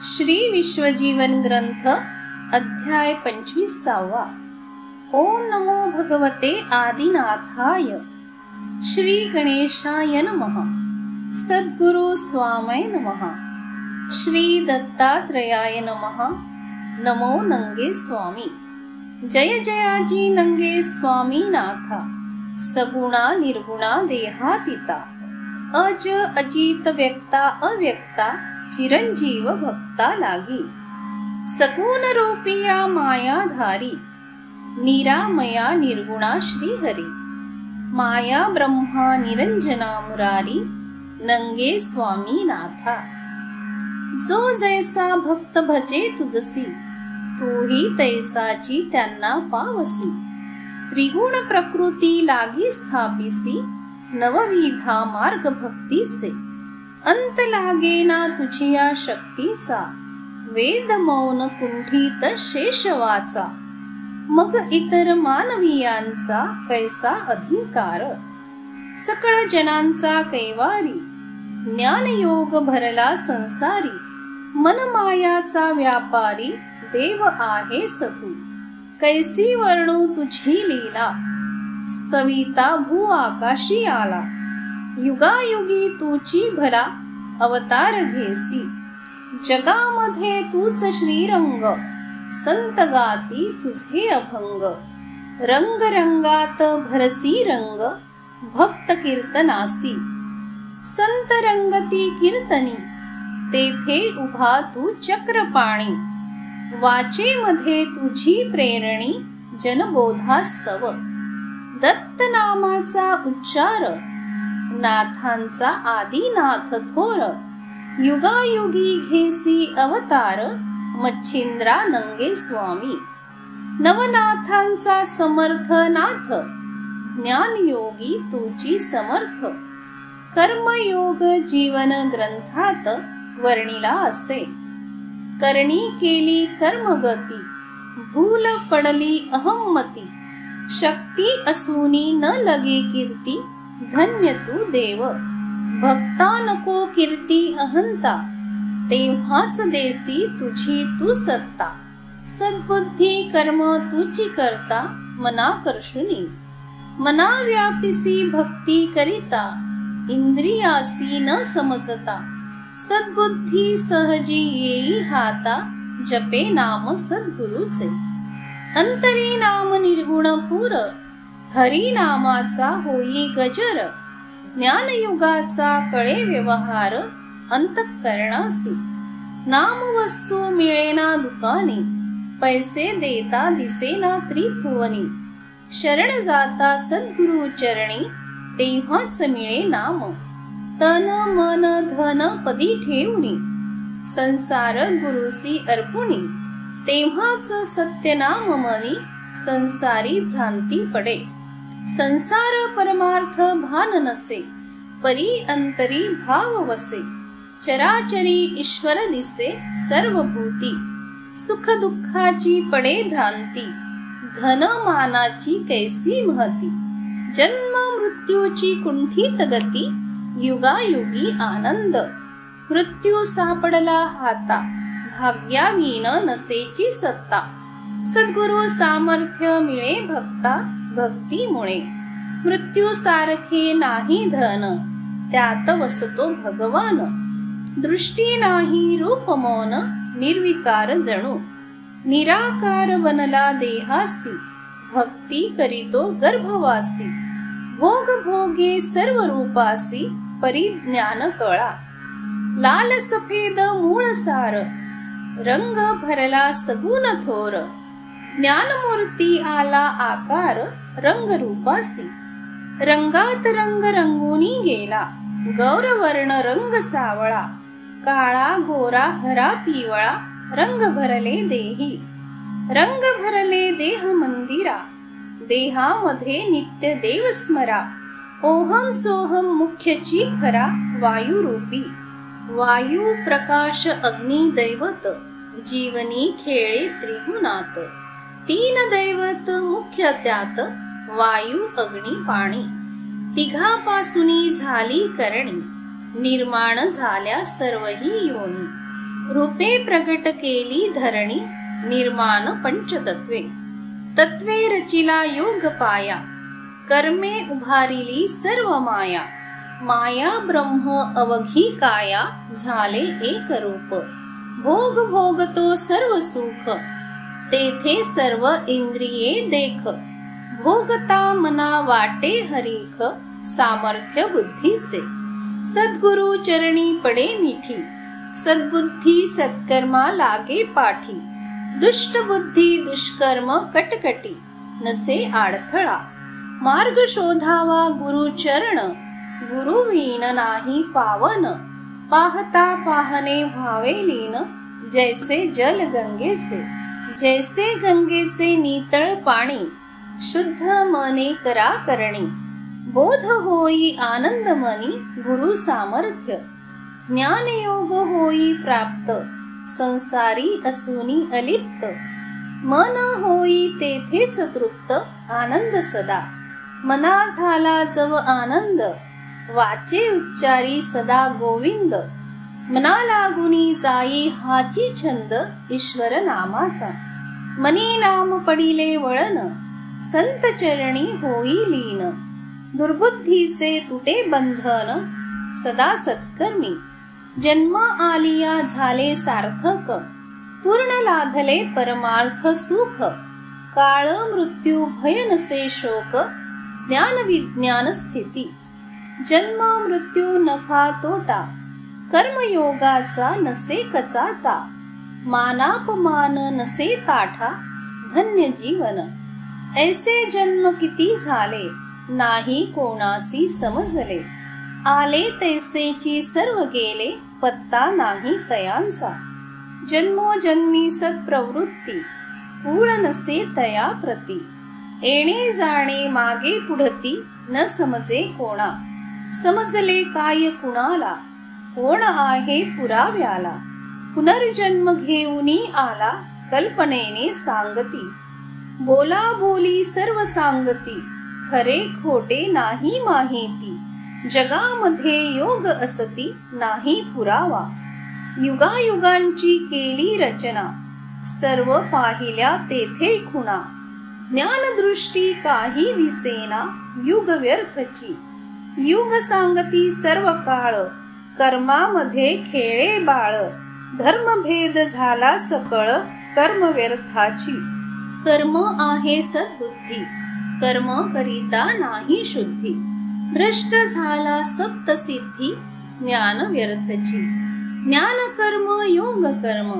श्री विश्वजीवन ग्रंथ अध्याय 25. ओम नमो भगवते आदिनाथाय. श्री गणेशाय नमः. सद्गुरु स्वामी नमः. श्री दत्तात्रयाय नमः. नमो नंगे स्वामी. जय जयाजी नंगे स्वामी नाथा. सगुणा निर्गुणा देहातीता. अज अजित व्यक्ता अव्यक्ता चिरंजीव भक्ता लागी. सगुण रूपिया मायाधारी. निरामया निर्गुणा श्रीहरी. माया ब्रह्मा निरंजना मुरारी. नंगे स्वामी नाथा. जो जैसा भक्त भजे तुझसी. तूही तैसाची त्यांना पावसी. त्रिगुण प्रकृती लागी स्थापिसी. नवविधा मार्ग भक्तीचे. अंत लागेना तुझिया शक्तीचा. वेद मौन कुंठित शेष वाचा. मग इतर मानवीयांचा कैसा अधिकार. सकळ जनांचा कैवारी. ज्ञानयोग भरला संसारी. मनमायाचा व्यापारी. देव आहे सतू. कैसी वर्णू तुझी लीला. सविता भू आकाशी आला. युगायुगी तूची भला अवतार घेसी. जगामध्ये तूच श्रीरंग. संत गाती तुझे अभंग. रंग रंगात भरसी रंग. भक्त कीर्तनासी. संत रंगती कीर्तनी. तेथे उभा तू चक्रपाणी. वाचेमध्ये तुझी प्रेरणी. जनबोधास्तव. दत्त नामाचा उच्चार. नाथांचा आदिनाथ थोर. युगायुगी घेसी अवतार. मच्छिंद्रा नंगे स्वामी. नवनाथांचा समर्थ नाथ. ज्ञानयोगी तुझी समर्थ. कर्मयोग जीवन ग्रंथात वर्णिला असे. करणी केली कर्मगती. भूल पडली अहम्मती. शक्ती असूनी न लगे कीर्ती. धन्य तू देव. भक्ता नको कीर्ती अहंता. तेव्हाच देसी तुझी तू सत्ता. सद्बुद्धी कर्म तुझी करता. मना कर्षुनी. मना व्यापिसी भक्ती करिता. इंद्रियासी न समजता. सद्बुद्धी सहजी येई हाता. जपे नाम सद्गुरुचे. अंतरी नाम निर्गुण पूर. हरी नामाचा होई गजर. ज्ञानयुगाचा कळे व्यवहार. अंतःकरणासी. नामवस्तू मिळेना दुकानी. पैसे देता दिसेना त्रिभुवनी. शरण जाता सद्गुरु चरणी. तेव्हाच मिळे नाम. तन मन धन पदी ठेवणी. संसार गुरुसी अर्पुणी. तेव्हाच सत्यनाम मनी. संसारी भ्रांती पडे. संसार परमार्थ भान नसे. परी अंतरी भाव वसे. चराचरी ईश्वर दिसे सर्वभूती. सुख दुःखाची पडे भ्रांती. धन मानाची कैसी महती. जन्म मृत्यूची कुंठित गती. युगायुगी आनंद. मृत्यू सापडला हाता. भाग्यावीन नसेची सत्ता. सद्गुरु सामर्थ्य मिळे भक्ता. भक्तीमुळे. मृत्यू सारखे नाही धन. त्यात वसतो भगवान. दृष्टी नाही रूप मौन. निर्विकार जणू. निराकार बनला देहासी. भक्ती करीतो गर्भवासी. भोग भोगे सर्व रूपासी. परिज्ञान कळा. लाल सफेद मूळ सार. रंग भरला सगुण थोर. ज्ञानमूर्ती आला आकार. रंगरूपासी. रंगात रंग रंगुनी गेला. गौरवर्ण रंग सावळा. काळा गोरा हरा पिवळा. रंग भरले देही. रंग भरले देह मंदिरा. देहामध्ये नित्य देव स्मरा. ओहम सोहम मुख्यची खरा. वायुरूपी. वायू प्रकाश अग्नी दैवत. जीवनी खेळे त्रिगुणात. तीन दैवत मुख्य त्यात. वायू अग्नी पाणी. तिघापासूनी झाली करणी. निर्माण झाल्या सर्वही योनी. रूपे प्रगट केली धरणी, निर्माण पंचतत्वे. तत्वे रचिला योग पाया, कर्मे उभारिली सर्व माया. माया ब्रह्म अवघी काया, झाले एक रूप. भोग भोगतो सर्व सुख, तेथे सर्व इंद्रिये देख. भोगता मना वाटे हरीख, सामर्थ्य बुद्धीचे. सद्गुरु चरणी पडे मिठी, सद्बुद्धी सत्कर्मा लागे पाठी. दुष्ट बुद्धी दुष्कर्म कटकटी, नसे आडथळा. मार्ग शोधावा गुरु चरण, गुरु विण नाही पावन. पाहता पाहणे व्हावे लीन, जैसे जल गंगेचे. जैसे गंगेचे नितळ पाणी, शुद्ध मने करा करणी. बोध होई आनंद मनी, गुरु सामर्थ्य. ज्ञान योग होई प्राप्त, संसारी असुनी अलिप्त. मन होई तेथेच तृप्त, आनंद सदा. मना झाला जव आनंद, वाचे उच्चारी सदा गोविंद. मना लागुनी जाई हाची छंद, ईश्वर नामाचा. मनी नाम पडिले वळण, संत चरणी होई लीन. दुर्बुद्धीचे तुटे बंधन, सदा सत्कर्मी. जन्म आलिया झाले सार्थक, पूर्ण लाधले परमार्थ सुख. काळ मृत्यू भय नसे शोक, ज्ञान विज्ञान स्थिती. जन्म मृत्यू नफा तोटा, कर्मयोगाचा नसे कचाता. मानापमान नसे ताठा, धन्य जीवन. ऐसे जन्म किती झाले, नाही कोणासी समजले. आले तैसेची सर्व गेले, पत्ता नाही तयांचा. जन्मोजन्मी सत्प्रवृत्ती, पूळ नसे तया प्रती. येणे जाणे मागे पुढती, न समजे कोणा. समजले काय कुणाला, कोण आहे पुराव्याला. पुनर्जन्म घेऊनी आला, कल्पनेने सांगती. बोला बोली सर्व सांगती, खरे खोटे नाही माहिती. जगामध्ये योग असती, नाही पुरावा. युगायुगांची केली रचना, सर्व पाहिल्या तेथे खुणा. ज्ञानदृष्टी काही दिसेना, युग व्यर्थची. युग सांगती सर्व काळ, कर्मामध्ये खेळे बाळ. धर्मभेद झाला सकळ, कर्म व्यर्थाची. कर्म आहे सद्बुद्धी, कर्म करिता नाही शुद्धी. भ्रष्ट झाला सप्तसिद्धी, ज्ञान व्यर्थची. ज्ञान कर्म योग कर्म,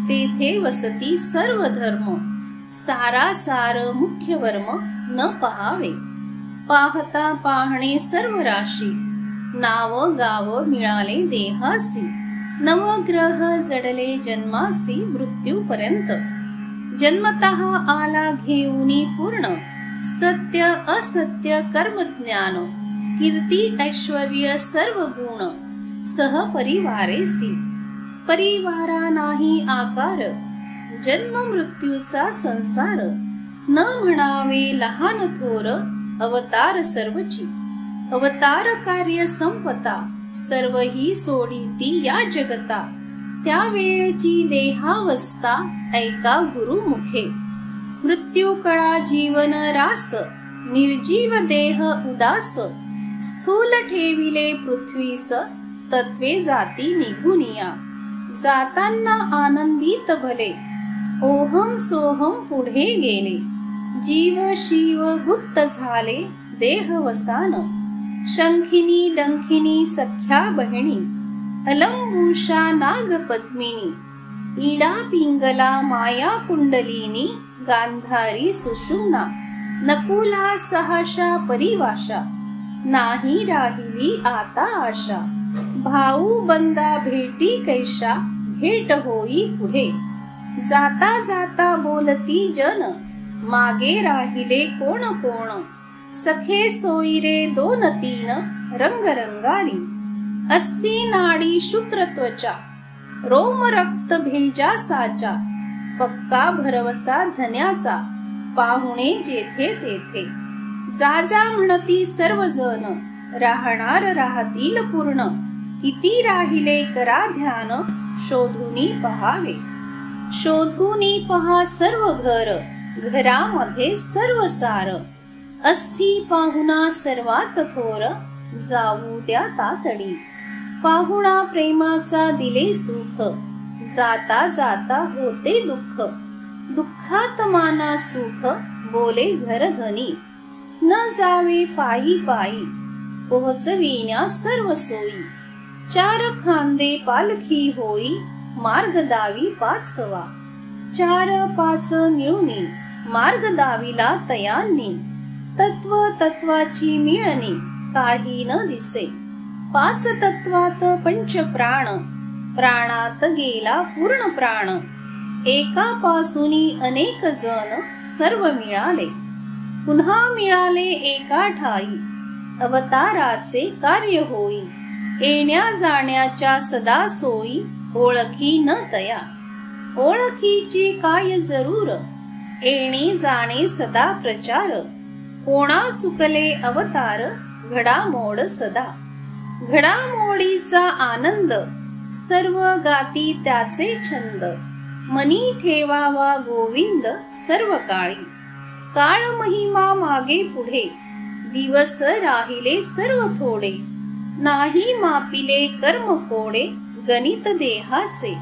तेथे वसती सर्व धर्म. सारासार मुख्य वर्म, न पहावे. पाहता पाहणे सर्व राशी, नाव गाव मिळाले देहासी. नवग्रह जडले जन्मासी, मृत्यूपर्यंत. जन्मतः आला घेऊनी पूर्ण, सत्य असत्य कर्म ज्ञान. कीर्ती ऐश्वर्य सर्व गुण, सह परिवारेसी. परिवारा नाही आकार, जन्म मृत्यूचा संसार. न म्हणावे लहान थोर, अवतार सर्वची. अवतार कार्य संपता, सर्व ही सोडीती या जगता. त्या वेळची देहावस्था, ऐका गुरु मुखे. मृत्यू कळा जीवन रास, निर्जीव देह उदास. स्थूल ठेविले पृथ्वीस, तत्वे जाती निघुनिया. जाताना आनंदित भले, ओहम सोहम पुढे गेले. जीव शिव गुप्त झाले, देहवसान. शंखिनी डंखिनी सख्या बहिणी, अलंबुषा नाग पद्मिनी. इडा पिंगला माया कुंडलिनी, गांधारी सुषुम्ना. नकुला सहसा परिवाशा, नाही राहिली आता आशा. भाऊ बंदा भेटी कैशा, भेट होई पुढे. जाता जाता बोलती जन, मागे राहिले कोण कोण. सखे सोयरे दोन तीन, रंगरंगारी. अस्ति नाडी शुक्र त्वचा, रोम रक्त भेजा साचा. पक्का भरवसा धन्याचा, पाहुणे जेथे तेथे. जा जा म्हणती सर्वजण, राहणार राहतील पूर्ण. किती राहिले करा ध्यान, शोधुनी पहावे. शोधुनी पहा सर्व घर, घरामध्ये सर्व सार. असती पाहुणा सर्वात थोर, जाऊ द्या तातडी. पाहुणा प्रेमाचा दिले सुख, जाता जाता होते दुःख. दुःखात माना सुख, बोले घरधनी. न जावे पायी पायी, पोहोचविण्या सर्व सोयी. चार खांदे पालखी होई, मार्ग दावी पाचवा. चार पाच मिळुनी, मार्ग दाविला तयांनी. तत्व तत्वाची मिळणी, काही न दिसे. पाच तत्वात पंच प्राण, प्राणात गेला पूर्ण प्राण. एकापासूनी अनेक जण, सर्व मिळाले. पुन्हा मिळाले एका ठाई, अवताराचे कार्य होई. येण्या जाण्याच्या सदा सोयी, ओळखी न तया. ओळखीची काय जरूर, येणे जाणे सदा प्रचार. कोणा चुकले अवतार, घडामोड सदा. घडामोडीचा आनंद, सर्व गाती त्याचे छंद. मनी ठेवावा गोविंद सर्व काळी. काळ महिमा मागे पुढे, दिवस राहिले सर्व थोडे. नाही मापिले कर्म कोडे, गणित देहाचे.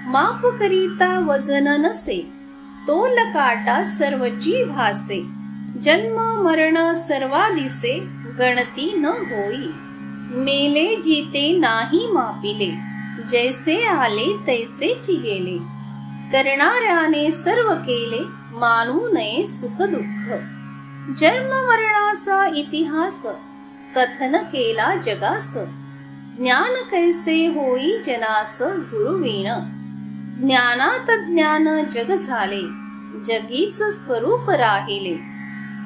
माप करिता वजन नसे, तोल काटा सर्वची भासे. जन्म मरण सर्वा दिसे, गणती न होई. मेले जिते नाही मापिले, जैसे आले तैसेची गेले. करणाऱ्याने सर्व केले, मानू नये सुख दुःख. जन्म मरणाचा इतिहास, कथन केला जगास. ज्ञान कैसे होई जनास, गुरुविण. ज्ञानात ज्ञान जग झाले, जगीच स्वरूप राहिले.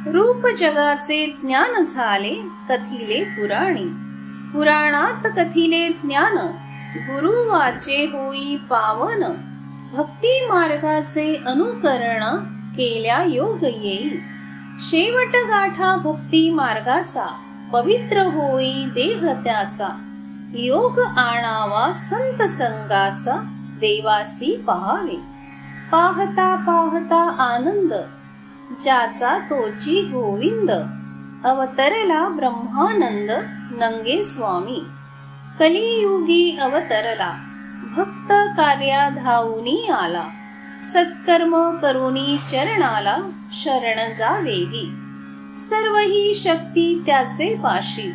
रूप जगाचे ज्ञान झाले, कथिले पुराणी. पुराणात कथिले ज्ञान, गुरुवाचे होई पावन. भक्ती मार्गाचे अनुकरण, केल्या योग येई. शेवट गाठा भक्ती मार्गाचा, पवित्र होई देह त्याचा. योग आणावा संत संगाचा, देवासी पहावे. पाहता पाहता आनंद, ज्याचा तोची गोविंद. अवतरला ब्रह्मानंद, नंगे स्वामी. कलियुगी अवतरला, भक्त कार्या धावूनी आला. सत्कर्म करुणी चरणाला, शरण जा वेगी. सर्व ही शक्ती त्याचे पाशी,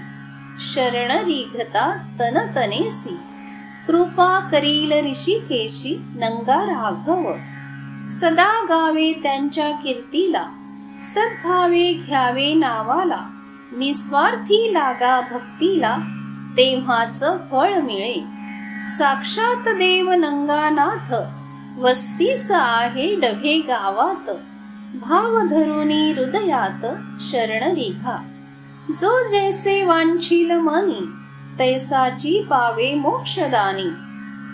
शरण रिघता तन तनेसी. कृपा करील ऋषिकेशी, नंगा राघव. सदा गावे त्यांच्या कीर्तीला, सद्भावे घ्यावे नावाला. निस्वार्थी लागा भक्तीला, तेव्हाच फळ मिळे. साक्षात देव नंगानाथ, वस्तीस आहे डभे गावात. भाव धरुनी हृदयात, शरण रिघा. जो जैसे वांछील मनी, तैसाची पावे मोक्षदानी.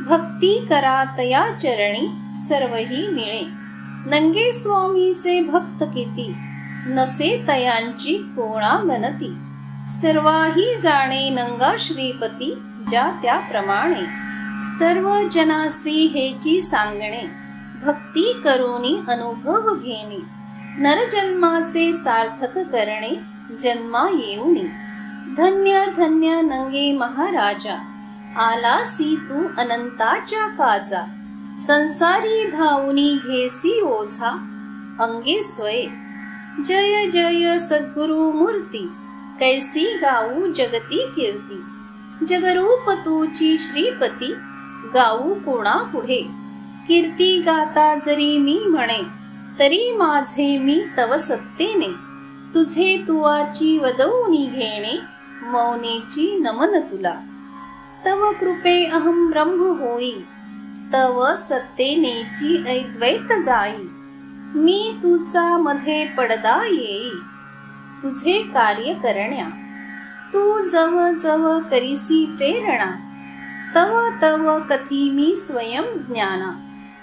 भक्ती करा तया चरणी, सर्वही मिळे. नंगे स्वामीचे भक्त किती, नसे तयांची कोणा गणती. सर्वाही जाणे नंगा श्रीपती, ज्या त्याप्रमाणे. सर्व जनासी हेची सांगणे, भक्ती करुनी अनुभव घेणे. नरजन्माचे सार्थक करणे, जन्मा येऊनी. धन्य धन्य नंगे महाराजा, आलासी तू अनंताच्या काजा. संसारी धावुनी घेसी ओझा, अंगे स्वये. जय जय सद्गुरु मूर्ती, कैसी गाऊ जगती कीर्ती. जगरूप तूची श्रीपती, गाऊ कोणा पुढे. कीर्ती गाता जरी मी म्हणे, तरी माझे मी तव सत्तेने. तुझे तुवाची वदवुनी घेणे, मौनेची नमन तुला. तव कृपे अहम ब्रह्म होई, तव सत्तेनेची अद्वैत जाई. मी तुझा मध्ये पडदा येई, तुझे कार्य करण्या. तू जव जव करीसी प्रेरणा, तव तव कथी मी स्वयं ज्ञाना.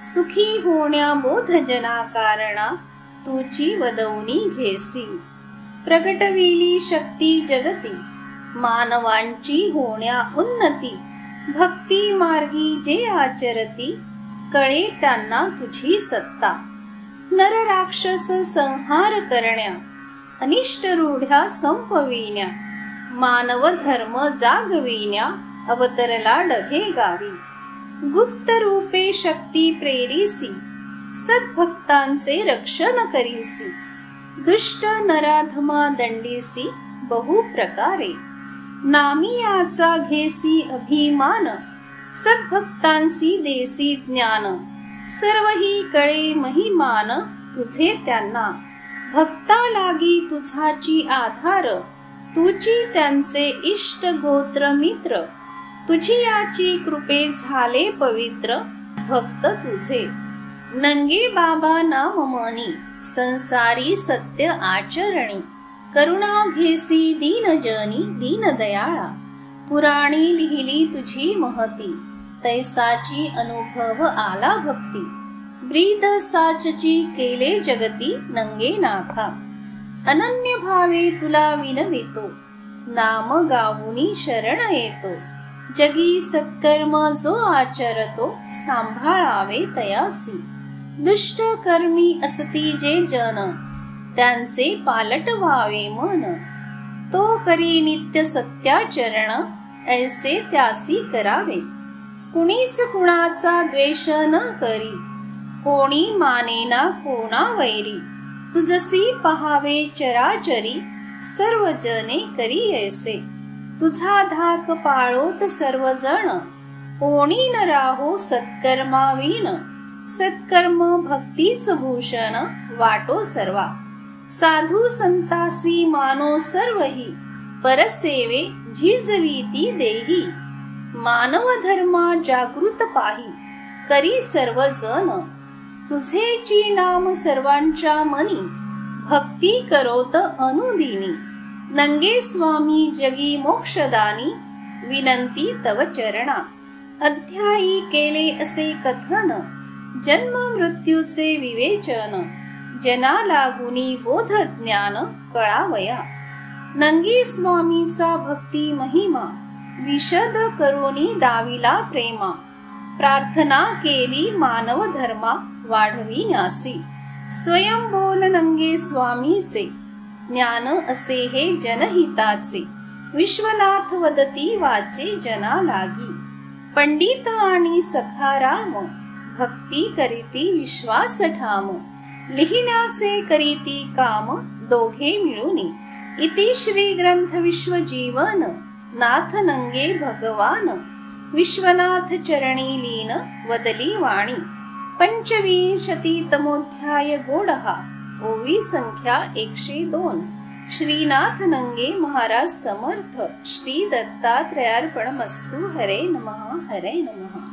सुखी होण्या बोध जना कारणा, तुची वदवुनी घेसी. प्रगटविली शक्ती जगती, मानवांची होण्या उन्नती. भक्ती मार्गी जे आचरती कळे त्यांना तुझी सत्ता। नर राक्षस संहार करण्या अनिष्ट रूढ्या संपविण्या मानव धर्म जागविण्या अवतरला डघे गावी। गुप्त रूपे शक्ती प्रेरिसी सद्भक्तांचे रक्षण करीसी। दुष्ट नराधमा दंडीसी बहु प्रकारे नामी याचा घेसी अभिमान। सद्भक्तांसी देसी ज्ञान सर्वही कळे महिमान तुझे त्यांना। भक्ता लागी तुझाची आधार तुझी त्यांचे इष्ट गोत्र मित्र। तुझी याची कृपे झाले पवित्र भक्त तुझे। नंगे बाबा नाम मनी संसारी सत्य आचरणी। करुणा घेसी दीनजनी दीनदयाळा। पुराणी लिहिली तुझी महती तैसाची अनुभव आला भक्ती। ब्रीद साचची केले जगती नंगे नाथा। अनन्य भावे तुला विनवितो नाम गाऊनी शरण येतो। जगी सत्कर्म जो आचरतो सांभाळावे तयासी। दुष्ट कर्मी असती जे जन त्यांचे पालट व्हावे मन। तो करी नित्य सत्याचरण ऐसे त्यासी करावे। कुणीच कुणाचा द्वेष न करी कोणी मानेना कोणा वैरी। तुझसी पहावे चराचरी सर्व जने करी ऐसे। तुझा धाक पाळोत सर्वजण कोणी न राहो सत्कर्मावीण। सत्कर्म भक्तीच भूषण वाटो सर्वा। साधू संतासी मानो सर्वही परसेवे झिजवीती देही। मानव धर्मा जागृत पाही करी सर्वजण। तुझेची नाम सर्वांच्या मनी भक्ती करोत अनुदिनी। नंगे स्वामी जगी मोक्षदानी विनंती तव चरणा। अध्यायी केले असे कथन जन्म मृत्यूचे विवेचन। जना लागुनी बोध ज्ञान कळावया। नंगी स्वामीचा भक्ती महिमा विशद करुणी दाविला प्रेमा। प्रार्थना केली मानव धर्मा वाढविण्यासी। स्वयं बोल नंगे स्वामीचे ज्ञान असे हे जनहिताचे। विश्वनाथ वदती वाचे जना लागी। पंडित आणि सखाराम भक्ती करीती विश्वास ठाम। लिहिण्याचे करीती काम दोघे मिळूनी। इति श्री ग्रंथ विश्वजीवन नाथ नंगे भगवान। विश्वनाथ चरणी लीन वदली वाणी। 25तमोध्याय गोडहा ओवी संख्या 102। श्रीनाथ नंगे महाराज समर्थ। श्री दत्तात्रयार्पणमस्तु। हरे नमः हरे नमः।